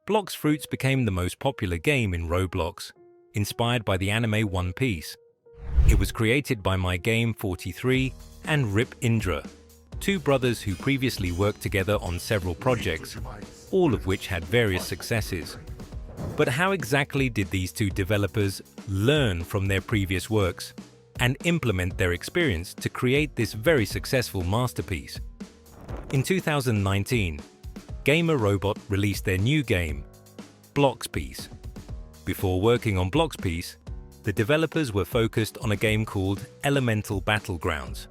Blox Fruits became the most popular game in Roblox, inspired by the anime One Piece. It was created by MyGame43 and Rip Indra, two brothers who previously worked together on several projects, all of which had various successes. But how exactly did these two developers learn from their previous works and implement their experience to create this very successful masterpiece? In 2019, Gamer Robot released their new game, Blox Piece. Before working on Blox Piece, the developers were focused on a game called Elemental Battlegrounds,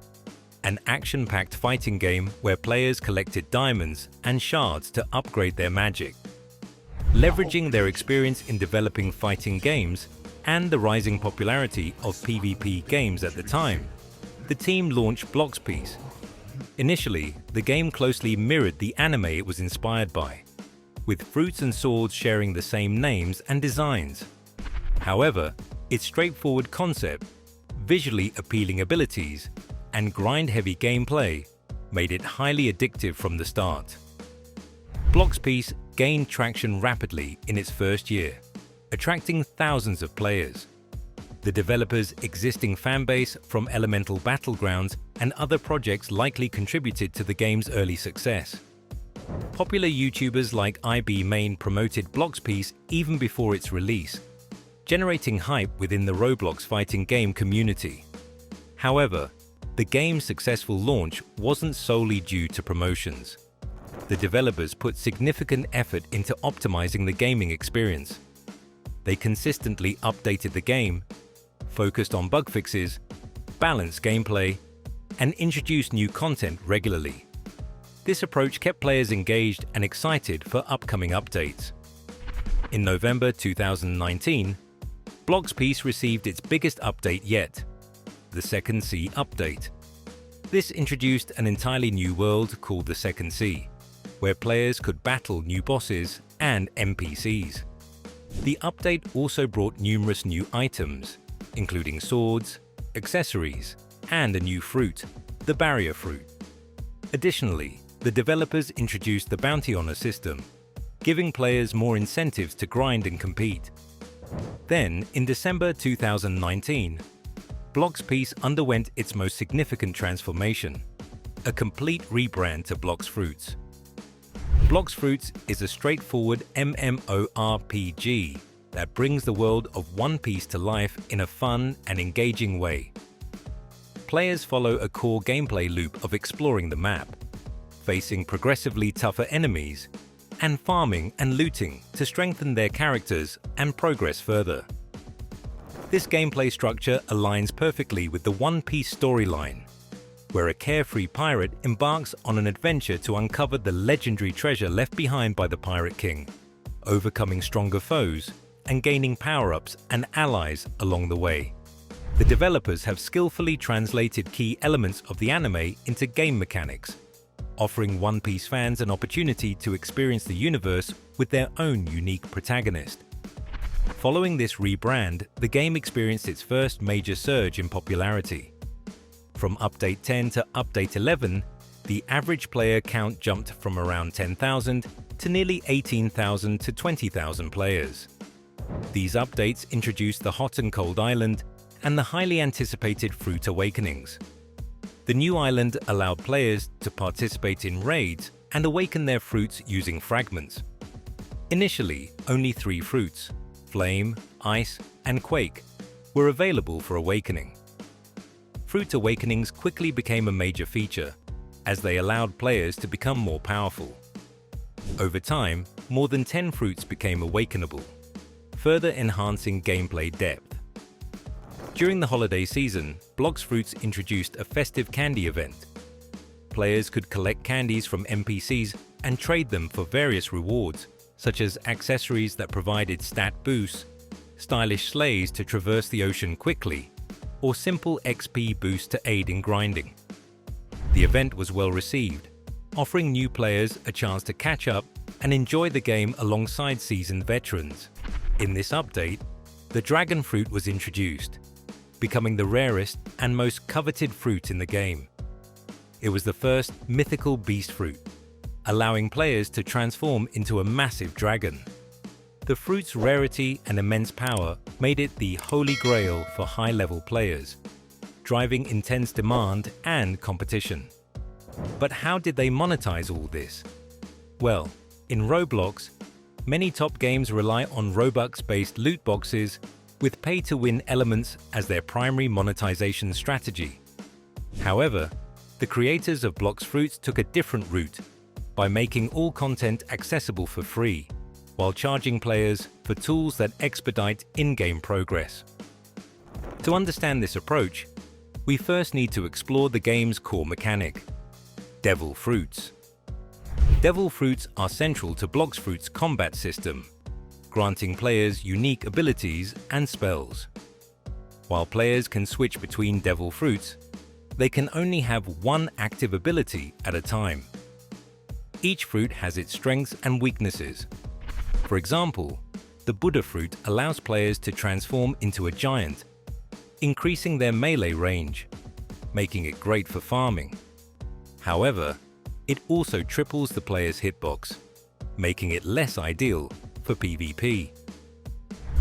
an action-packed fighting game where players collected diamonds and shards to upgrade their magic. Leveraging their experience in developing fighting games and the rising popularity of PvP games at the time, the team launched Blox Piece. Initially, the game closely mirrored the anime it was inspired by, with fruits and swords sharing the same names and designs. However, its straightforward concept, visually appealing abilities, and grind-heavy gameplay made it highly addictive from the start. Blox Piece gained traction rapidly in its first year, attracting thousands of players. The developer's existing fanbase from Elemental Battlegrounds and other projects likely contributed to the game's early success. Popular YouTubers like IB Main promoted Blox Piece even before its release, generating hype within the Roblox fighting game community. However, the game's successful launch wasn't solely due to promotions. The developers put significant effort into optimizing the gaming experience. They consistently updated the game, focused on bug fixes, balanced gameplay, and introduced new content regularly. This approach kept players engaged and excited for upcoming updates. In November 2019, Blox Piece received its biggest update yet, the Second Sea update. This introduced an entirely new world called the Second Sea, where players could battle new bosses and NPCs. The update also brought numerous new items, including swords, accessories, and a new fruit, the barrier fruit. Additionally, the developers introduced the bounty honor system, giving players more incentives to grind and compete. Then, in December 2019, Blox Piece underwent its most significant transformation, a complete rebrand to Blox Fruits. Blox Fruits is a straightforward MMORPG that brings the world of One Piece to life in a fun and engaging way. Players follow a core gameplay loop of exploring the map, facing progressively tougher enemies, and farming and looting to strengthen their characters and progress further. This gameplay structure aligns perfectly with the One Piece storyline, where a carefree pirate embarks on an adventure to uncover the legendary treasure left behind by the Pirate King, overcoming stronger foes and gaining power-ups and allies along the way. The developers have skillfully translated key elements of the anime into game mechanics, offering One Piece fans an opportunity to experience the universe with their own unique protagonist. Following this rebrand, the game experienced its first major surge in popularity. From Update 10 to Update 11, the average player count jumped from around 10,000 to nearly 18,000 to 20,000 players. These updates introduced the Hot and Cold Island and the highly anticipated Fruit Awakenings. The new island allowed players to participate in raids and awaken their fruits using fragments. Initially, only 3 fruits, Flame, Ice, and Quake, were available for awakening. Fruit Awakenings quickly became a major feature, as they allowed players to become more powerful. Over time, more than 10 fruits became awakenable, further enhancing gameplay depth. During the holiday season, Blox Fruits introduced a festive candy event. Players could collect candies from NPCs and trade them for various rewards, such as accessories that provided stat boosts, stylish sleighs to traverse the ocean quickly, or simple XP boosts to aid in grinding. The event was well received, offering new players a chance to catch up and enjoy the game alongside seasoned veterans. In this update, the dragon fruit was introduced, becoming the rarest and most coveted fruit in the game. It was the first mythical beast fruit, allowing players to transform into a massive dragon. The fruit's rarity and immense power made it the holy grail for high-level players, driving intense demand and competition. But how did they monetize all this? Well, in Roblox, many top games rely on Robux-based loot boxes with pay-to-win elements as their primary monetization strategy. However, the creators of Blox Fruits took a different route by making all content accessible for free, while charging players for tools that expedite in-game progress. To understand this approach, we first need to explore the game's core mechanic: Devil Fruits. Devil Fruits are central to Blox Fruits' combat system, granting players unique abilities and spells. While players can switch between Devil Fruits, they can only have one active ability at a time. Each fruit has its strengths and weaknesses. For example, the Buddha fruit allows players to transform into a giant, increasing their melee range, making it great for farming. However, it also triples the player's hitbox, making it less ideal for PvP.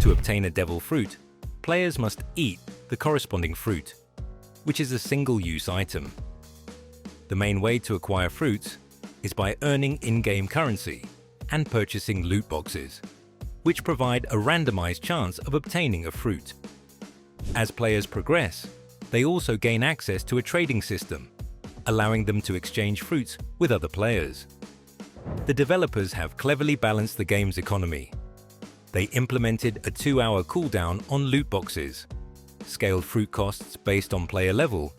To obtain a devil fruit, players must eat the corresponding fruit, which is a single-use item. The main way to acquire fruits is by earning in-game currency and purchasing loot boxes, which provide a randomized chance of obtaining a fruit. As players progress, they also gain access to a trading system, allowing them to exchange fruits with other players. The developers have cleverly balanced the game's economy. They implemented a 2-hour cooldown on loot boxes, scaled fruit costs based on player level,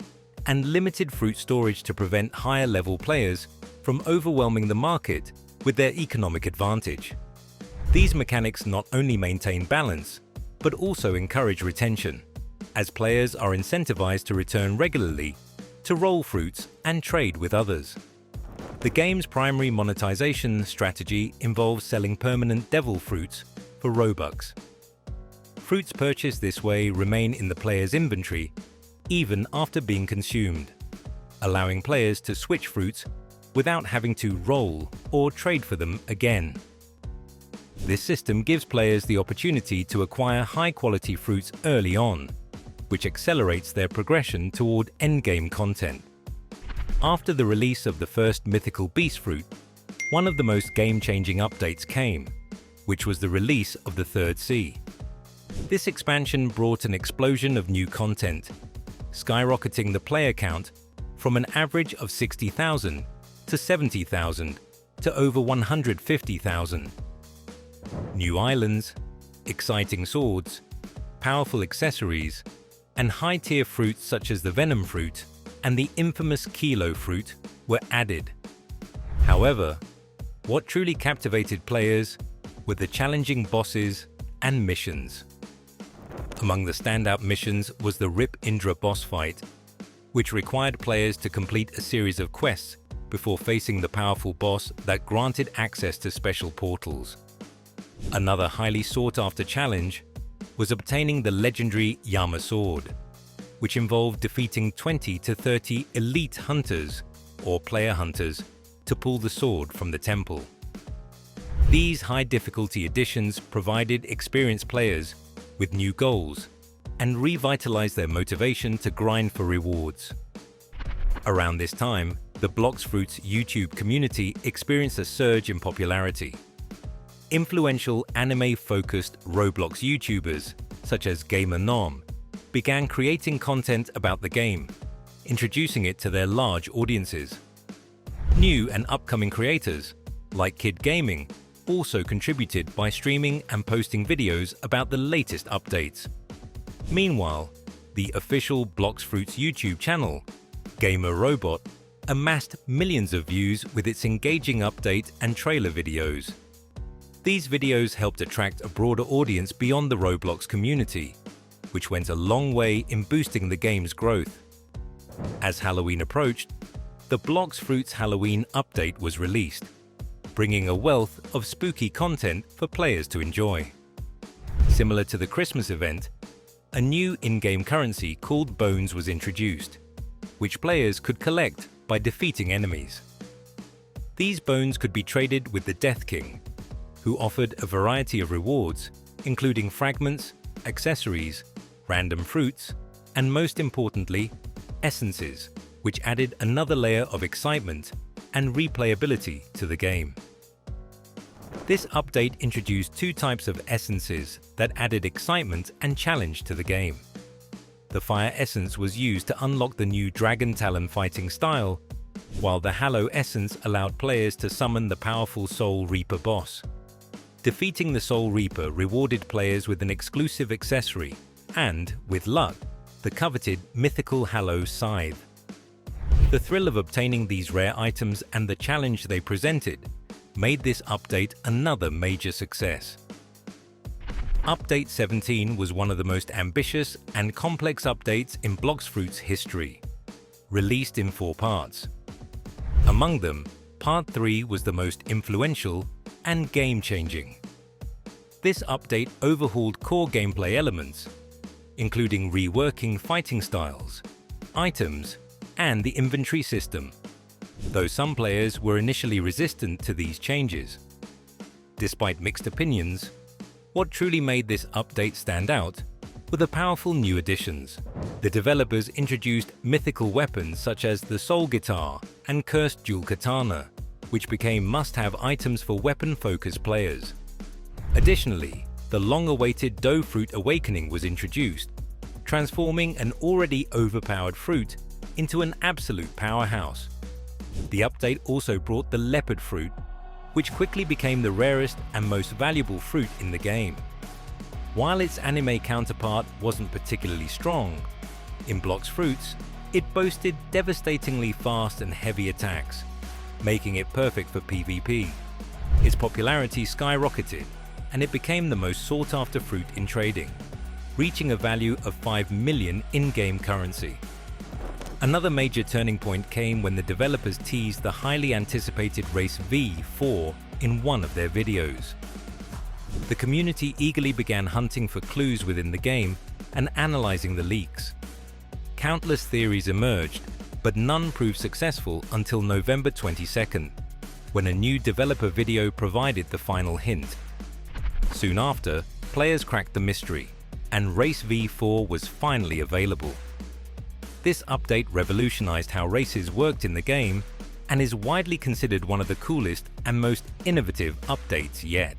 and limited fruit storage to prevent higher-level players from overwhelming the market with their economic advantage. These mechanics not only maintain balance, but also encourage retention, as players are incentivized to return regularly to roll fruits and trade with others. The game's primary monetization strategy involves selling permanent devil fruits for Robux. Fruits purchased this way remain in the player's inventory even after being consumed, allowing players to switch fruits without having to roll or trade for them again. This system gives players the opportunity to acquire high-quality fruits early on, which accelerates their progression toward endgame content. After the release of the first mythical beast fruit, one of the most game-changing updates came, which was the release of the Third Sea. This expansion brought an explosion of new content, skyrocketing the player count from an average of 60,000 to 70,000 to over 150,000. New islands, exciting swords, powerful accessories, and high-tier fruits such as the venom fruit and the infamous kilo fruit were added. However, what truly captivated players were the challenging bosses and missions. Among the standout missions was the Rip Indra boss fight, which required players to complete a series of quests before facing the powerful boss that granted access to special portals. Another highly sought-after challenge was obtaining the legendary Yama sword, which involved defeating 20 to 30 elite hunters, or player hunters, to pull the sword from the temple. These high-difficulty additions provided experienced players with new goals and revitalized their motivation to grind for rewards. Around this time, the Blox Fruits YouTube community experienced a surge in popularity. Influential anime-focused Roblox YouTubers, such as Gamer Nom, began creating content about the game, introducing it to their large audiences. New and upcoming creators, like Kid Gaming, also contributed by streaming and posting videos about the latest updates. Meanwhile, the official Blox Fruits YouTube channel, Gamer Robot, amassed millions of views with its engaging update and trailer videos. These videos helped attract a broader audience beyond the Roblox community, which went a long way in boosting the game's growth. As Halloween approached, the Blox Fruits Halloween update was released, bringing a wealth of spooky content for players to enjoy. Similar to the Christmas event, a new in-game currency called Bones was introduced, which players could collect by defeating enemies. These bones could be traded with the Death King, who offered a variety of rewards, including fragments, accessories, random fruits, and most importantly, essences, which added another layer of excitement and replayability to the game. This update introduced two types of essences that added excitement and challenge to the game. The Fire Essence was used to unlock the new Dragon Talon fighting style, while the Hallow Essence allowed players to summon the powerful Soul Reaper boss. Defeating the Soul Reaper rewarded players with an exclusive accessory and, with luck, the coveted mythical Hallow Scythe. The thrill of obtaining these rare items and the challenge they presented made this update another major success. Update 17 was one of the most ambitious and complex updates in Blox Fruits history, released in 4 parts. Among them, Part 3 was the most influential and game-changing. This update overhauled core gameplay elements, including reworking fighting styles, items, and the inventory system, though some players were initially resistant to these changes. Despite mixed opinions, what truly made this update stand out were the powerful new additions. The developers introduced mythical weapons such as the Soul Guitar and Cursed Dual Katana, which became must-have items for weapon-focused players. Additionally, the long-awaited Dough Fruit Awakening was introduced, transforming an already overpowered fruit into an absolute powerhouse. The update also brought the Leopard Fruit, which quickly became the rarest and most valuable fruit in the game. While its anime counterpart wasn't particularly strong, in Blox Fruits, it boasted devastatingly fast and heavy attacks, making it perfect for PvP. Its popularity skyrocketed, and it became the most sought-after fruit in trading, reaching a value of 5 million in-game currency. Another major turning point came when the developers teased the highly anticipated Race V4 in one of their videos. The community eagerly began hunting for clues within the game and analyzing the leaks. Countless theories emerged, but none proved successful until November 22nd, when a new developer video provided the final hint. Soon after, players cracked the mystery, and Race V4 was finally available. This update revolutionized how races worked in the game and is widely considered one of the coolest and most innovative updates yet.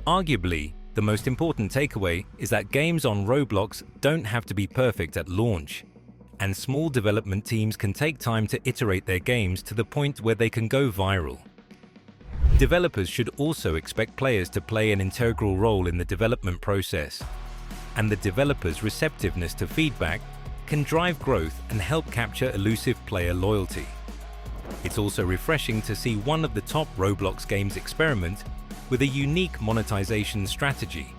Arguably, the most important takeaway is that games on Roblox don't have to be perfect at launch, and small development teams can take time to iterate their games to the point where they can go viral. Developers should also expect players to play an integral role in the development process, and the developers' receptiveness to feedback can drive growth and help capture elusive player loyalty. It's also refreshing to see one of the top Roblox games experiment with a unique monetization strategy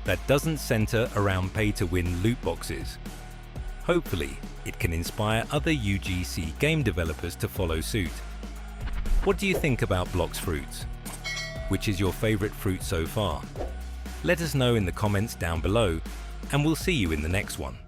that doesn't center around pay-to-win loot boxes. Hopefully, it can inspire other UGC game developers to follow suit. What do you think about Blox Fruits? Which is your favorite fruit so far? Let us know in the comments down below, and we'll see you in the next one.